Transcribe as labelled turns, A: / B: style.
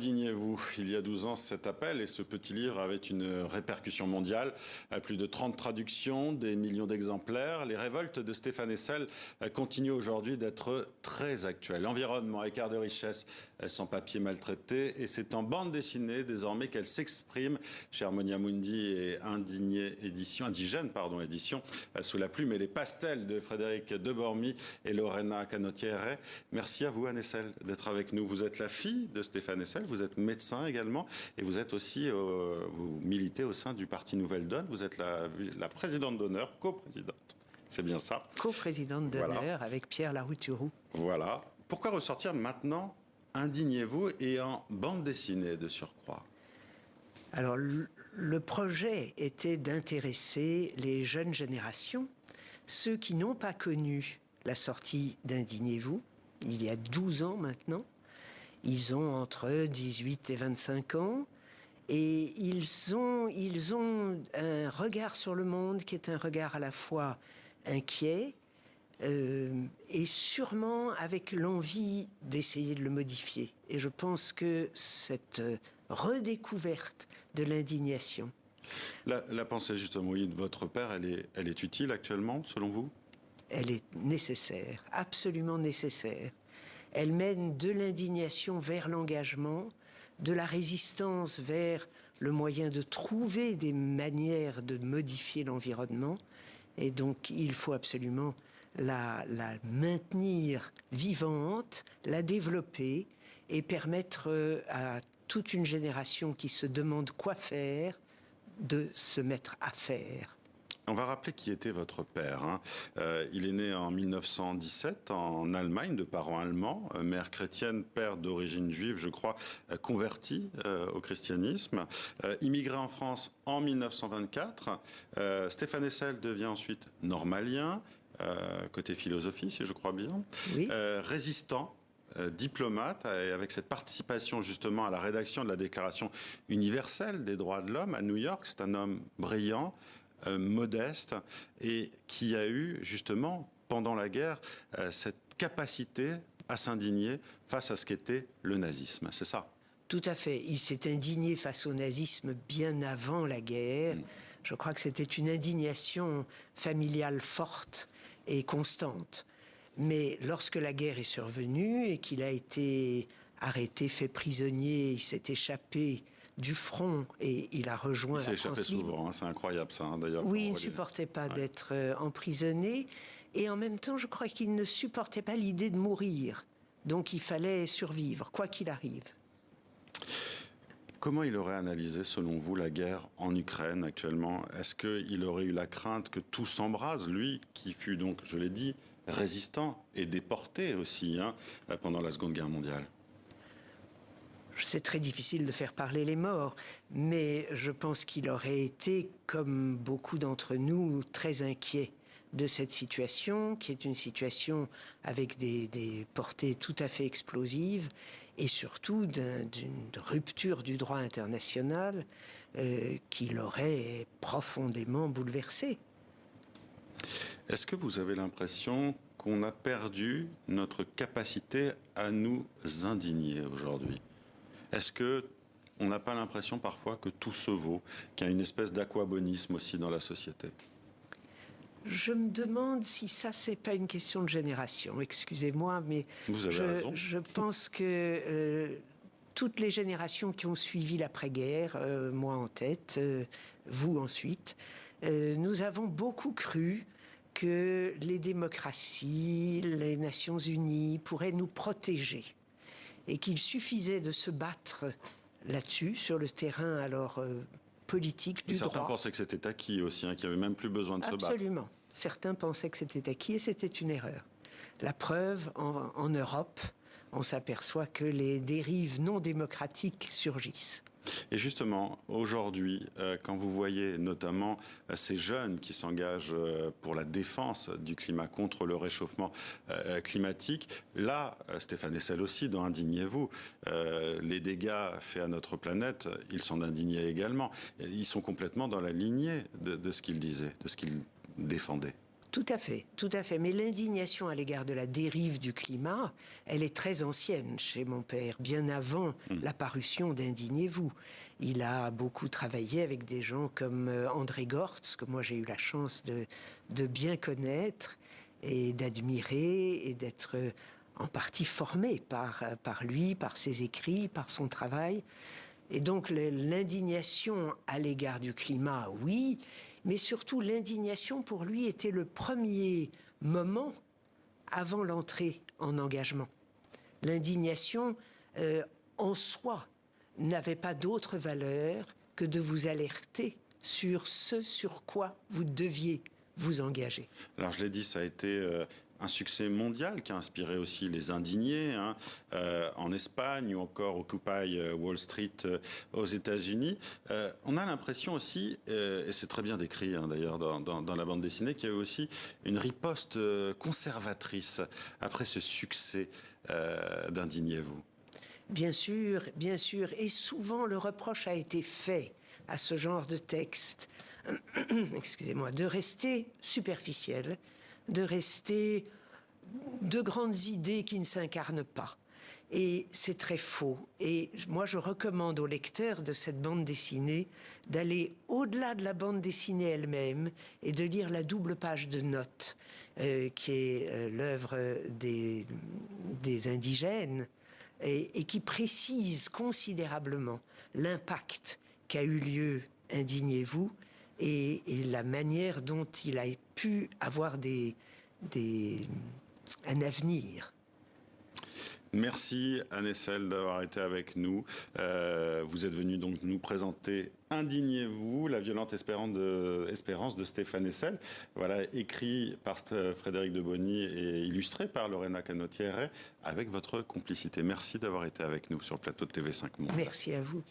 A: Indignez-vous. Il y a 12 ans, cet appel et ce petit livre avait une répercussion mondiale. Plus de 30 traductions, des millions d'exemplaires. Les révoltes de Stéphane Hessel continuent aujourd'hui d'être très actuelles. Environnement, écart de richesse, sans papier maltraité. Et c'est en bande dessinée désormais qu'elle s'exprime chez Harmonia Mundi et Indigène édition, sous la plume et les pastels de Frédéric Debormy et Lorena Canotiere. Merci à vous, Anne Hessel, d'être avec nous. Vous êtes la fille de Stéphane Hessel, vous êtes médecin également, et vous êtes aussi, vous militez au sein du parti Nouvelle Donne. Vous êtes la présidente d'honneur, coprésidente. C'est bien ça.
B: Coprésidente d'honneur avec Pierre Larouturou.
A: Voilà. Pourquoi ressortir maintenant Indignez-vous et en bande dessinée de surcroît?
B: Alors, le projet était d'intéresser les jeunes générations, ceux qui n'ont pas connu la sortie d'Indignez-vous, il y a 12 ans maintenant. Ils ont entre 18 et 25 ans, et ils ont un regard sur le monde qui est un regard à la fois inquiet, et sûrement avec l'envie d'essayer de le modifier. Et je pense que cette redécouverte de l'indignation...
A: La pensée justement, oui, de votre père, elle est utile actuellement, selon vous?
B: Elle est nécessaire, absolument nécessaire. Elle mène de l'indignation vers l'engagement, de la résistance vers le moyen de trouver des manières de modifier l'environnement. Et donc, il faut absolument la maintenir vivante, la développer et permettre à toute une génération qui se demande quoi faire de se mettre à faire.
A: On va rappeler qui était votre père. Il est né en 1917 en Allemagne, de parents allemands, mère chrétienne, père d'origine juive, je crois, converti au christianisme. Immigré en France en 1924. Stéphane Hessel devient ensuite normalien, côté philosophie, si je crois bien.
B: Oui.
A: Résistant. Diplomate, et avec cette participation justement à la rédaction de la Déclaration universelle des droits de l'homme à New York. C'est un homme brillant, modeste, et qui a eu justement, pendant la guerre, cette capacité à s'indigner face à ce qu'était le nazisme. C'est ça?
B: Tout à fait. Il s'est indigné face au nazisme bien avant la guerre. Je crois que c'était une indignation familiale forte et constante. Mais lorsque la guerre est survenue et qu'il a été arrêté, fait prisonnier, il s'est échappé du front et il a rejoint la France. Il s'est échappé
A: souvent, c'est incroyable ça, d'ailleurs.
B: Oui, il ne supportait pas d'être emprisonné. Et en même temps, je crois qu'il ne supportait pas l'idée de mourir. Donc il fallait survivre, quoi qu'il arrive.
A: Comment il aurait analysé, selon vous, la guerre en Ukraine actuellement? Est-ce qu'il aurait eu la crainte que tout s'embrase, lui, qui fut donc, je l'ai dit, résistant et déporté aussi pendant la Seconde Guerre mondiale?
B: C'est très difficile de faire parler les morts, mais je pense qu'il aurait été, comme beaucoup d'entre nous, très inquiet de cette situation, qui est une situation avec des portées tout à fait explosives, et surtout d'une rupture du droit international qui l'aurait profondément bouleversé.
A: Est-ce que vous avez l'impression qu'on a perdu notre capacité à nous indigner aujourd'hui? Est-ce que on n'a pas l'impression parfois que tout se vaut, qu'il y a une espèce d'aquabonisme aussi dans la société?
B: Je me demande si ça, c'est pas une question de génération. Excusez-moi, mais
A: vous avez raison.
B: Je pense que toutes les générations qui ont suivi l'après-guerre, moi en tête, vous ensuite, nous avons beaucoup cru que les démocraties, les Nations Unies pourraient nous protéger et qu'il suffisait de se battre là-dessus, sur le terrain alors politique du droit.
A: Certains pensaient que c'était acquis aussi, qu'il n'y avait même plus besoin de se battre.
B: Absolument. Certains pensaient que c'était acquis et c'était une erreur. La preuve, en Europe, on s'aperçoit que les dérives non démocratiques surgissent.
A: Et justement, aujourd'hui, quand vous voyez notamment ces jeunes qui s'engagent pour la défense du climat, contre le réchauffement climatique, là, Stéphane Hessel aussi, dans Indignez-vous, les dégâts faits à notre planète, ils s'en indignaient également. Ils sont complètement dans la lignée de ce qu'ils disaient, de ce qu'ils défendaient.
B: Tout à fait, tout à fait. Mais l'indignation à l'égard de la dérive du climat, elle est très ancienne chez mon père, bien avant la parution d'Indignez-vous. Il a beaucoup travaillé avec des gens comme André Gortz, que moi j'ai eu la chance de bien connaître et d'admirer et d'être en partie formé par lui, par ses écrits, par son travail. Et donc l'indignation à l'égard du climat, oui, mais surtout l'indignation pour lui était le premier moment avant l'entrée en engagement. L'indignation en soi n'avait pas d'autre valeur que de vous alerter sur ce sur quoi vous deviez vous engager.
A: Alors je l'ai dit, ça a été un succès mondial qui a inspiré aussi les indignés en Espagne ou encore Occupy Wall Street aux États-Unis. On a l'impression aussi, et c'est très bien décrit d'ailleurs dans la bande dessinée, qu'il y a eu aussi une riposte conservatrice après ce succès d'Indignez-vous.
B: Bien sûr, bien sûr. Et souvent, le reproche a été fait à ce genre de texte, excusez-moi, de rester superficiel, de rester de grandes idées qui ne s'incarnent pas. Et c'est très faux. Et moi, je recommande aux lecteurs de cette bande dessinée d'aller au-delà de la bande dessinée elle-même et de lire la double page de notes, qui est l'œuvre des indigènes, et qui précise considérablement l'impact qu'a eu lieu Indignez-vous et la manière dont il a pu avoir un avenir.
A: Merci Anne Hessel d'avoir été avec nous. Vous êtes venu donc nous présenter Indignez-vous, la violente espérance de Stéphane Hessel. Voilà, écrit par Frédéric de Bonny et illustré par Lorena Canotiere avec votre complicité. Merci d'avoir été avec nous sur le plateau de TV5 Monde.
B: Merci à vous.